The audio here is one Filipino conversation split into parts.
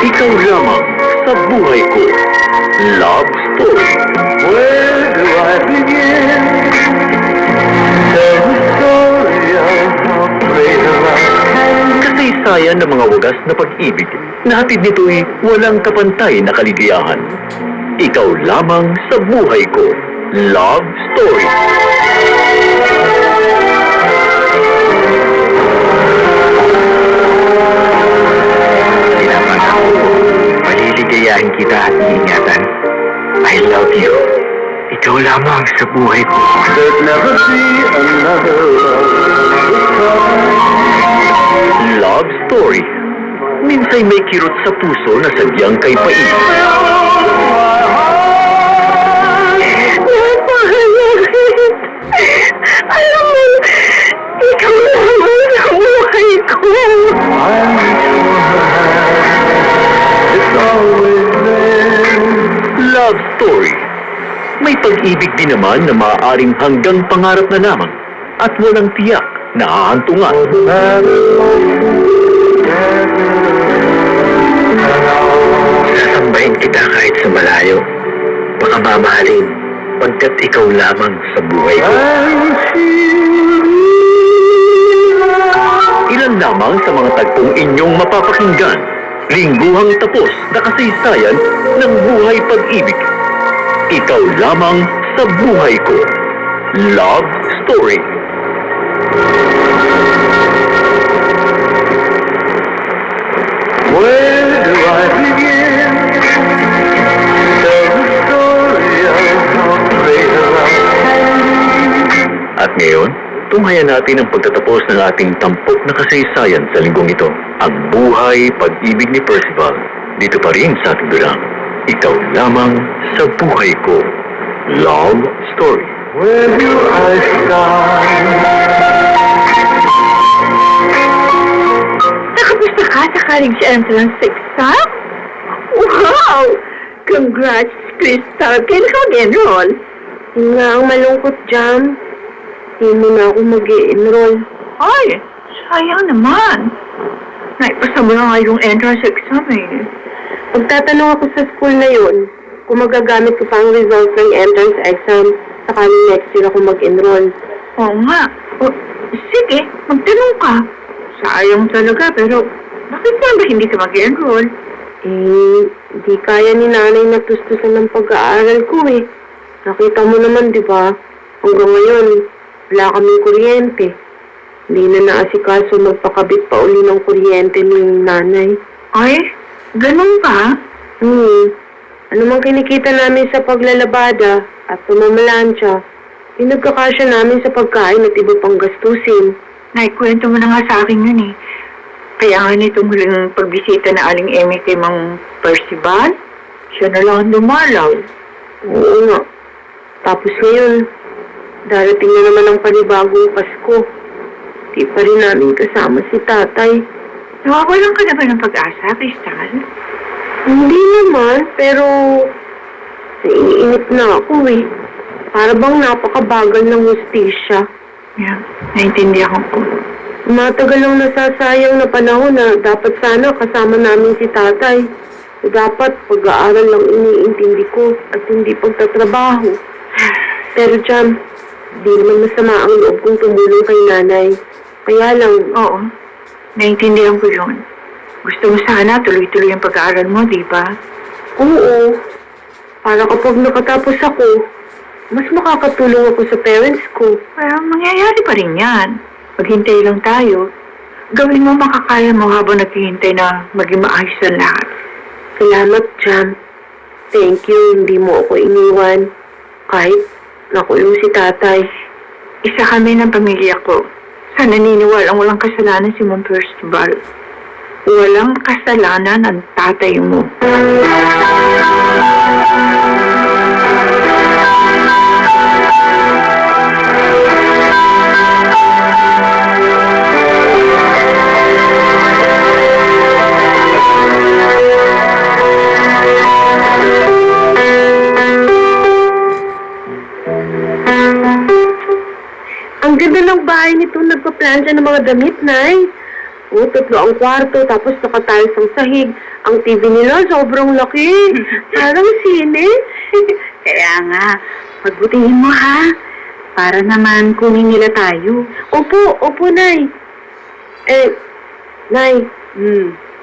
Ikaw lamang sa buhay ko. Love Story. Where do I begin? Tell the story of how great a love. Kasaysayan ng mga wagas na pag-ibig na hatid nito'y walang kapantay na kaligayahan. Ikaw lamang sa buhay ko. Love Story. Pinapangako ko, paliligayahin kita at iingatan. I love you. Ikaw lamang sa buhay ko. There'd never be another love story. Minsa'y may kirot sa puso na sadyang kay pait. Alam mo, ikaw naman sa buhay ko. Love story. May pag-ibig din naman na maaaring hanggang pangarap na lamang at walang tiyak na hahantungan. Sasambahin kita kahit sa malayo. Baka mamahalin pagkat ikaw lamang sa buhay ko. Ilan lamang sa mga tagpong inyong mapapakinggan. Lingguhang tapos na kasaysayan ng buhay pag-ibig. Ikaw lamang sa buhay ko. Love Story. Where do I begin? Tell the story of how great a love. At ngayon, tunghayan natin ang pagtatapos ng ating tampok na kasaysayan sa linggong ito. Ang buhay pag-ibig ni Percival. Dito pa rin sa ating durang. Ikaw lamang sa buhay ko. Love Story. Where do I start? Nakapusta ka sa college entrance exam? Wow! Congrats, Crystal. Kailan ka mag-enroll? Yun nga ang malungkot, Jam. Hindi mo na ako mag-i-enroll. Ay, sayang naman. Naipasa mo na nga yung entrance exam eh. Pagtatanong ako sa school na yun, kung magagamit ko pa ang results ng entrance exam, sakaling next year ako mag-enroll. Oo nga. O, sige, magtanong ka. Sayang talaga, pero bakit nga ba hindi ka mag-enroll? Di kaya ni nanay na tustusan ng pag-aaral ko eh. Nakita mo naman, di ba? Hanggang ngayon, wala kaming kuryente. Hindi na naasikaso magpakabit pa uli ng kuryente ni nanay. Ay, ganun ba? Ano mang kinikita namin sa paglalabada at pamamalansya, pinagkakasya namin sa pagkain at iba pang gastusin. Naikwento mo na nga sa akin yun eh. Kaya nga nitong huling pagbisita na Aling Emmy kay Mang Percival, siya na lang ang dumalaw. Oo nga. Tapos ngayon, darating na naman ang panibagong Pasko. Di pa rin namin kasama si tatay. Nawawalan ka na ba ng pag-asa, Crystal? Hindi naman, pero naiinip na ako eh. Para bang napakabagal ng hustisya. Yeah, naintindihan ko. Matagal lang nasasayang na panahon na dapat sana kasama namin si tatay. Dapat pag-aaral lang iniintindi ko at hindi pagtatrabaho. Pero Jam, di naman masama ang loob kong tumulong kay nanay. Kaya lang, Oo, naintindihan ko yun. Gusto mo sana tuloy-tuloy ang pag-aaral mo, di ba? oo. Para kapag nakatapos ako, mas makakatulong ako sa parents ko. Well, mangyayari pa rin yan. Maghintay lang tayo. Gawin mo makakaya mo habang naghihintay na maging maayos ang lahat. Salamat, Jam. Thank you, hindi mo ako iniwan. Kahit nakulong si tatay. Isa kami ng pamilya ko. Sa naniniwalang walang kasalanan si Mong Percival. Walang kasalanan ang tatay mo. Ang ganda ng bahay nito nagpa-plan siya ng mga damit, Nay. O, 3 ang kwarto, tapos nakatiles ang sahig. Ang TV nila, sobrang laki. Parang sine. Kaya nga, pagbutihin mo ha. Para naman kunin nila tayo. Opo, Nay. Nay,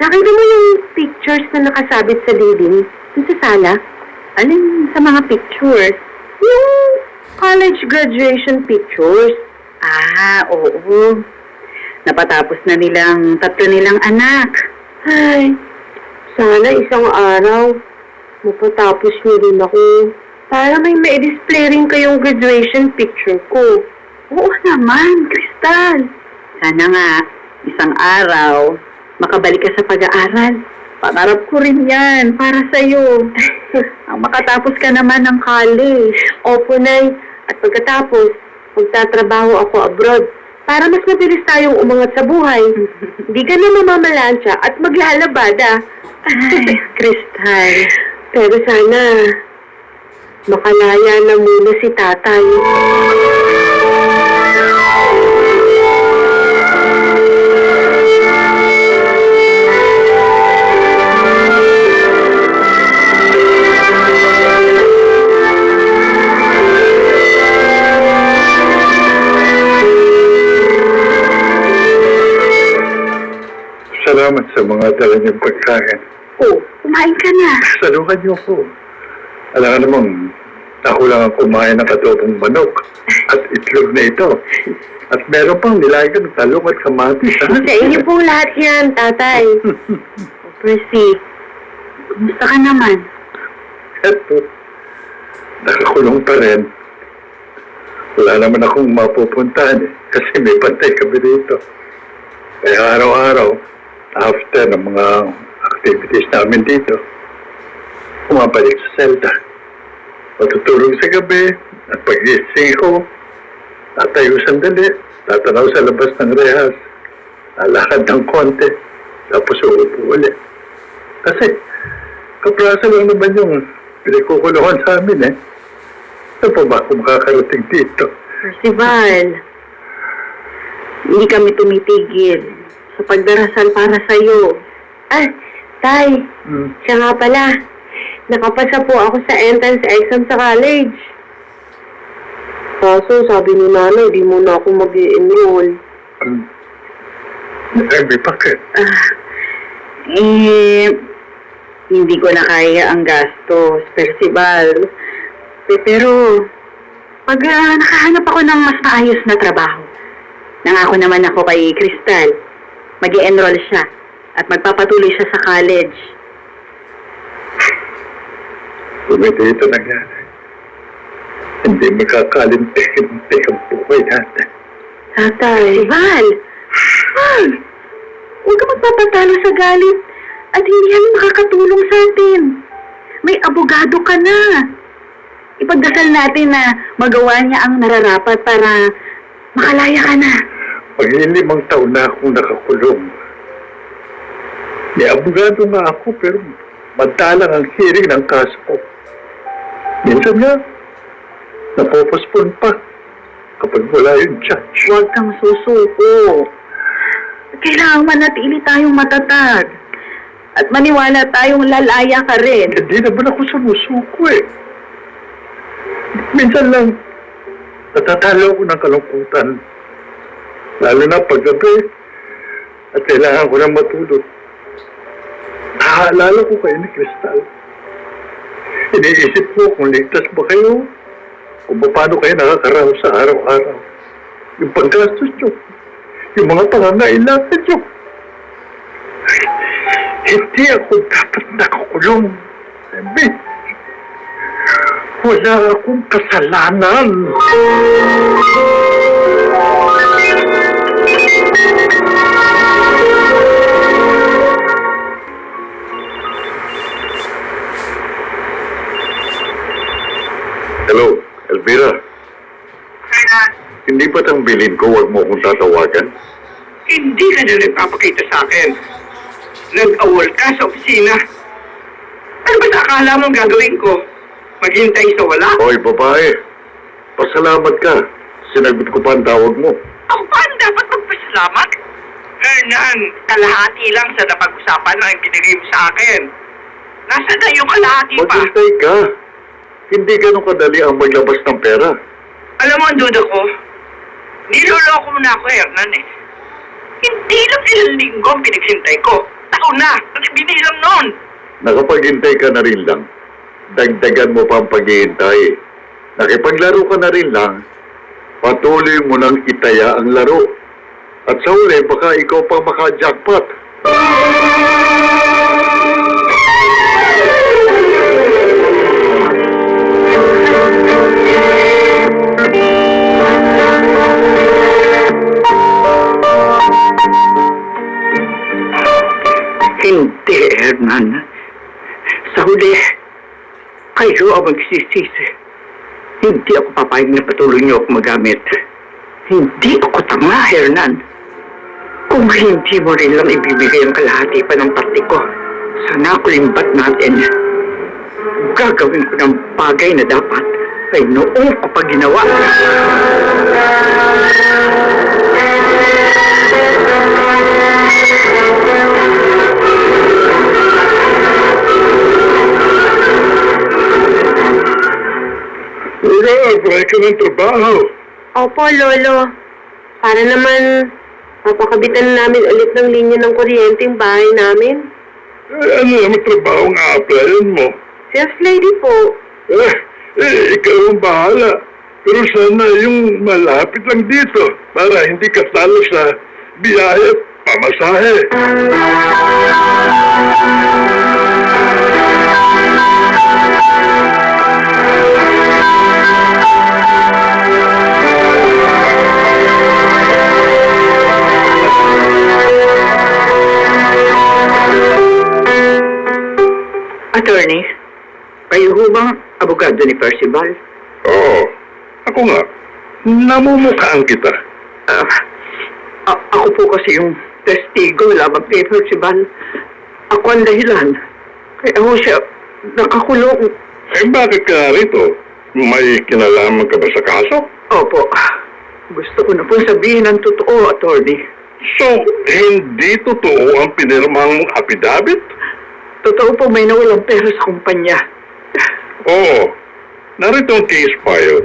nakita mo yung pictures na nakasabit sa dingding? Dun sa sala? Alin sa mga pictures? Yung college graduation pictures. Ah, oo. Napatapos na nilang 3 nilang anak. Ay, sana isang araw, mapatapos niyo rin ako. Para may display rin kayong graduation picture ko. Oo naman, Crystal. Sana nga, isang araw, makabalik ka sa pag-aaral. Pangarap ko rin yan, para sa'yo. Ang makatapos ka naman ng college. Opo, Nay. At pagkatapos, magtatrabaho ako abroad. Para mas mabilis tayong umangat sa buhay. Hindi ka na mamamalansya at maglalabada. Ay, Crystal. Pero sana, makalaya na muna si tatay. Salamat sa mga dala niyong pagkain. Oh, kumain ka na. Salukan niyo po. Alam ka namang, ako lang ang kumain ng adobong manok at itlog na ito. At meron pang nilagyan ng talong at kamatis, ha? Sa inyo po lahat yan, tatay. Percy, kumusta ka naman? Eto, nakakulong pa rin. Wala naman akong mapupuntahan kasi may pantay kami dito. Kaya araw-araw, after ng mga activities namin dito, pumabalik sa selda. Matutulog sa gabi at pag-gising ko, tatayo sandali, tatanaw sa labas ng rehas, lalakad ng konti, tapos uupo ulit. Kasi, kaprasa lang naman yung pinagkukulungan sa amin Ano pa ba kung makakarating dito? Percival, hindi kami tumitigil sa pagdarasal para sa'yo. Tay, siya nga pala. Nakapasa po ako sa entrance exam sa college. Kaso, sabi ni nanay, di muna ako mag-i-enroll. Bakit? Hindi ko na kaya ang gastos, Percival. Pero, pag nakahanap ako ng mas maayos na trabaho, nangako naman ako kay Crystal, mag-i-enroll siya at magpapatuloy siya sa college. Bumiti ito nangyari. Hindi magkakalimtik-limtik ang buhay natin. Tatay. Val! Val! Huwag ka magpapatalo sa galit at hindi yan makakatulong sa atin. May abogado ka na. Ipagdasal natin na magawa niya ang nararapat para makalaya ka na. Mag-5 taon na akong nakakulong. May abogado nga ako pero madalang ang hearing ng kaso ko. Minsan nga, napopospon pa kapag wala yung judge. Huwag kang susuko. Kailangan manatili tayong matatag. At maniwala tayong lalaya ka rin. Hindi naman ako sumusuko Minsan lang, natatalo ako ng kalungkutan. Lalo na paggabi at kailangan ko ng matulog. Naaalala ko kayo ni Crystal. Iniisip ko kung ligtas ba kayo, kung paano kayo nakakaraw sa araw-araw. Yung paggastos nyo, yung mga pangangailangan nyo. Hindi ako dapat nakakulong. Wala akong kasalanan. Hello, Elvira. Hindi ba tang bilin ko huwag mo akong tatawagan? Hindi ka na nagpapakita sa akin. Nag-awol ka sa opisina. Ano ba sa akala mong gagawin ko? Maghintay sa wala? Hoy, babae. Pasalamat ka. Sinagot ko pa ang tawag mo. Ako pa ang dapat magpasalamat? Hernan, kalahati lang sa napag-usapan ng ibinigay mo sa akin. Nasaan na yung kalahati pa? Maghintay ka. Hindi ganun kadali ang maglabas ng pera. Alam mo, ang duda ko, niloloko mo na ako, Hernan eh. Hindi lang ilang linggo ang pinaghintay ko. Taon na, binilang noon. Nakapaghintay ka na rin lang. Dagdagan mo pa ang paghihintay. Nakipaglaro ka na rin lang. Patuloy mo nang itaya ang laro. At sa uli, baka ikaw pang maka-jackpot. Hindi, Hernan. Sa huli, kayo ang magsisisi. Hindi ako papayag na patuloy niyo ako magamit. Hindi ako tanga, Hernan. Kung hindi mo rin lang ibibigay ang kalahati pa ng parte ko sa nakulimbat natin, gagawin ko ng bagay na dapat ay noong ko pa ginawa. Apply ka ng trabaho. Opo, Lolo. Para naman papakabitan namin ulit ng linya ng kuryente yung bahay namin. Ano naman trabaho ang a-applyan mo? Sales lady po. Ikaw ang bahala. Pero sana yung malapit lang dito para hindi ka talo sa biyahe at pamasahe. Attorney, kayo ho bang abogado ni Percival? Oo. Ako nga. Namumukhaan kita. Ako po kasi yung testigo laban kay Percival. Ako ang dahilan. Kaya ho siya nakakulong. Bakit ka rito? May kinalaman ka ba sa kaso? Opo. Gusto ko na pong sabihin ang totoo, attorney. So, hindi totoo ang pinirmang affidavit? Totoo po may nawalang pera sa kumpanya. Oo. Narito ang case file.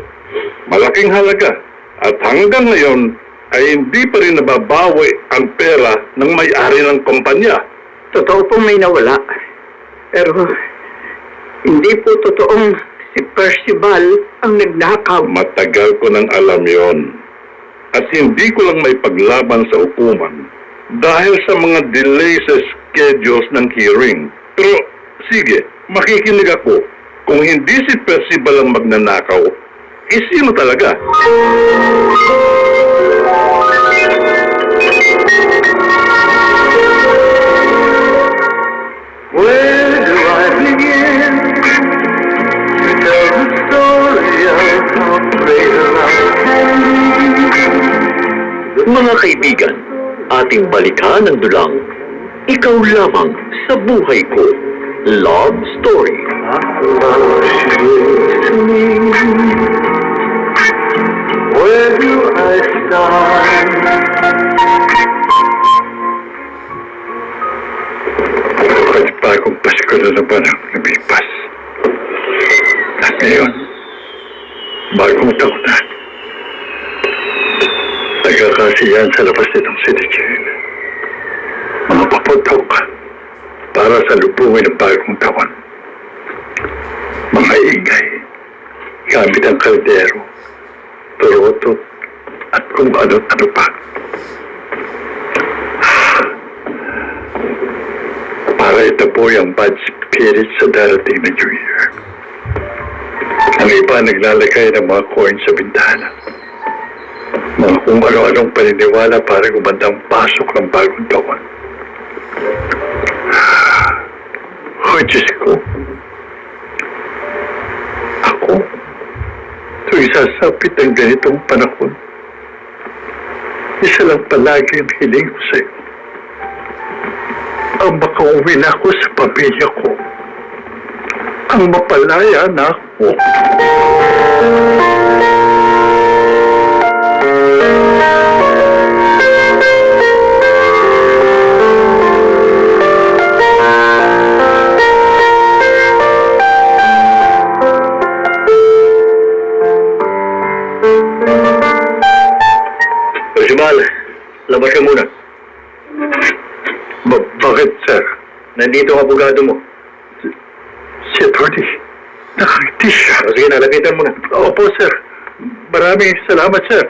Malaking halaga. At hanggang ngayon ay hindi pa rin nababawi ang pera ng may-ari ng kumpanya. Totoo po may nawala. Pero hindi po totoong si Percival ang nagnakaw. Matagal ko nang alam yon. At hindi ko lang may paglaban sa hukuman dahil sa mga delay sa schedules ng hearing. Pero sige, makikinig ako. Kung hindi si Percival ang magnanakaw, sino talaga? Where do I begin to tell the story of how brave Mga kaibigan, ating balikan ang dulang Ikaw Lamang sa Buhay Ko. Love Story. Where do I start? Bagong Pasko na naman ang lumipas. At ngayon, bagong taon na. Nagkakasiyan sa labas nitong sinikil. Mga paputok para sa lubungin ng bagong taon. Mga ingay, gamit ang kaldero, turotot, at kung ano-ano pa. Para itaboy ang bad spirit sa darating na New Year. Ang iba naglalagay ng mga coins sa bintana. Mga kung ano-anong paniniwala para gumandang pasok ng bagong taon. Oh, Diyos ko. Ako, tuwing sasapit ang ganitong panahon, isa lang palagi ang hiling ko sa'yo. Ang makauwi na ako sa pamilya ko. Ang mapalaya na ako. Lumabas ka muna. Bakit, sir? Nandito ang abogado mo. Si Atty. Nakangiti siya. O sige, nalapitan mo na. Opo, sir. Maraming salamat, sir.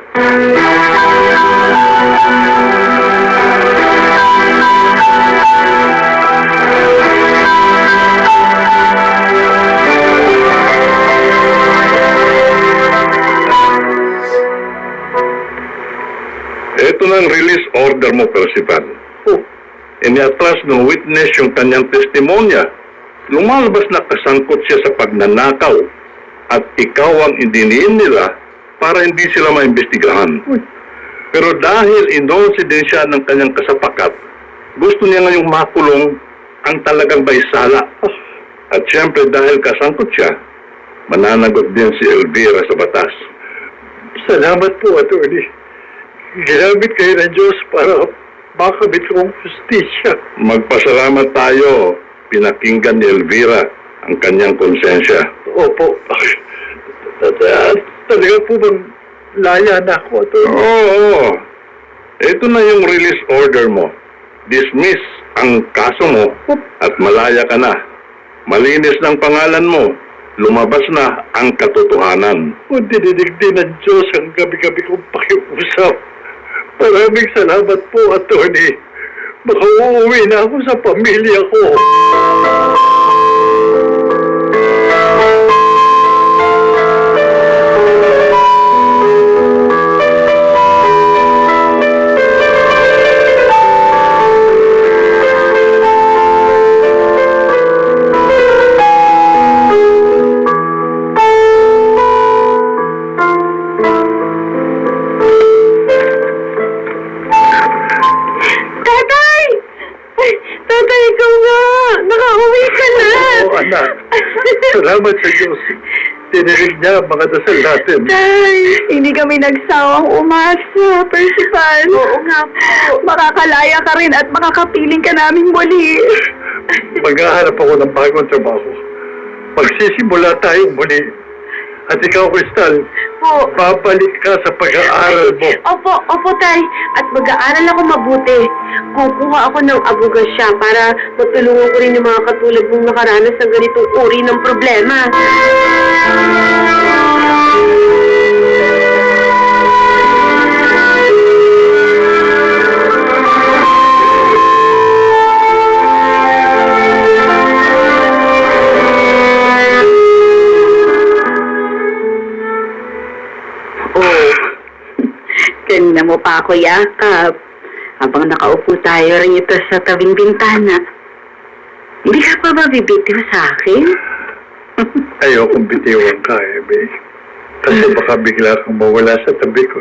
Ito na ang release order mo, Percival. Oh, Iniatras ng witness yung kanyang testimonya. Lumalabas na kasangkot siya sa pagnanakaw at ikaw ang idiniin nila para hindi sila maimbestigahan. Pero dahil inonsident siya ng kanyang kasapakat, gusto niya ngayong makulong ang talagang may sala. At siyempre dahil kasangkot siya, mananagot din si Elvira sa batas. salamat po, Atty. Ginamit kayo ng Diyos para makamit kong justisya. Magpasalamat tayo, pinakinggan ni Elvira ang kanyang konsensya. Opo. Talaga po bang laya na ako, Atty. Oo. Ito na yung release order mo. Dismiss ang kaso mo at malaya ka na. Malinis ng pangalan mo. Lumabas na ang katotohanan. Kung dinidig din ng Diyos ang gabi-gabi kong pakiusap. Maraming salamat po, Atty. Makauuwi na ako sa pamilya ko. Tatay! Tatay, ikaw nga! Nakauwi ka na! Oo, anak. Salamat sa Diyos. Dinidig niya ang mga dasal natin. Tay, hindi kami nagsawang umasa, Percival. Oo nga po. Makakalaya ka rin at makakapiling ka namin muli. Maghahanap ako ng bagong trabaho. Magsisimula tayo muli. At ikaw, Crystal, Po. babalik ka sa pag-aaral mo. Opo, Tay. At mag-aaral ako mabuti. Kukuha ako ng abogasya para matulungan ko rin yung mga katulad mong nakaranas ng ganitong uri ng problema. Oh, kanina mo pa ako yakap. Habang nakaupo tayo rito sa tabing bintana. Hindi ka pa ba bibitiw sa akin? Ayokong bitiwan ka, Ebe. Kasi baka bigla kang mawala sa tabi ko.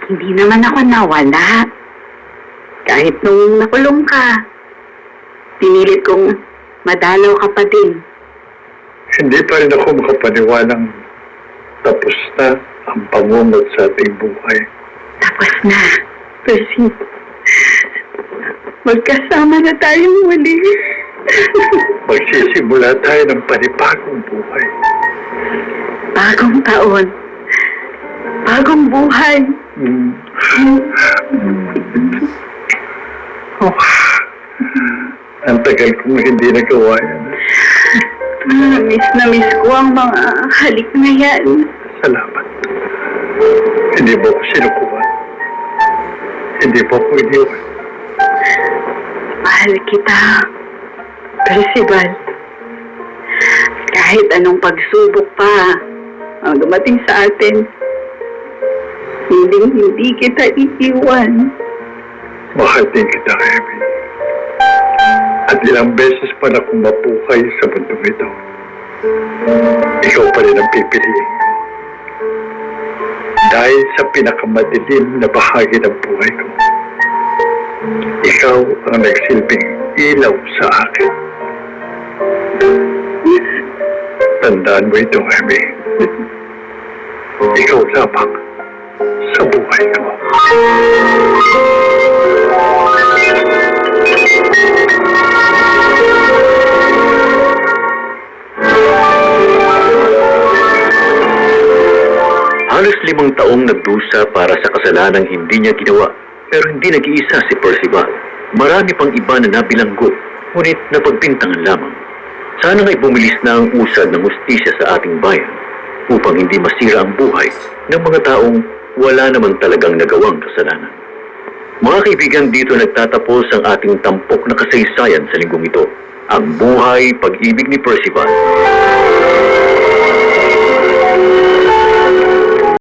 Hindi naman ako nawala. Kahit nung nakulong ka, pinilit kong madalaw ka pa din. Hindi pa rin ako makapaniwalang tapos na ang pangungot sa ating buhay. Tapos na, Percy. Magkasama na tayong muli. Magsisimula tayo ng panibagong buhay. Bagong taon. Bagong buhay. Oh, ang tagal kong hindi nagawa yan. Na miss ko ang mga halik na yan. Salamat. Hindi mo ko sinukuhan. Hindi mo ko iniwan. Mahal kita, Percival. Kahit anong pagsubok pa ang dumating sa atin, hindi kita iiwan. Mahal din kita, Ebe. At ilang beses pa na akong mabuhay sa mundong ito. Ikaw pa rin ang pipiliin ko. Dahil sa pinakamadilim na bahagi ng buhay ko, ikaw ang nagsilbing ilaw sa akin. Tandaan mo ito, Ebe. Ikaw lamang sa buhay ko. Halos 5 taong nagdusa para sa kasalanang hindi niya ginawa. Pero hindi nag-iisa si Percival. Marami pang iba na nabilanggo, ngunit napagpintangan lamang. Sana nga'y bumilis na ang usad ng hustisya sa ating bayan upang hindi masira ang buhay ng mga taong wala naman talagang nagawang kasalanan. Mga kaibigan, dito nagtatapos ang ating tampok na kasaysayan sa linggong ito. Ang buhay, pag-ibig ni Percival.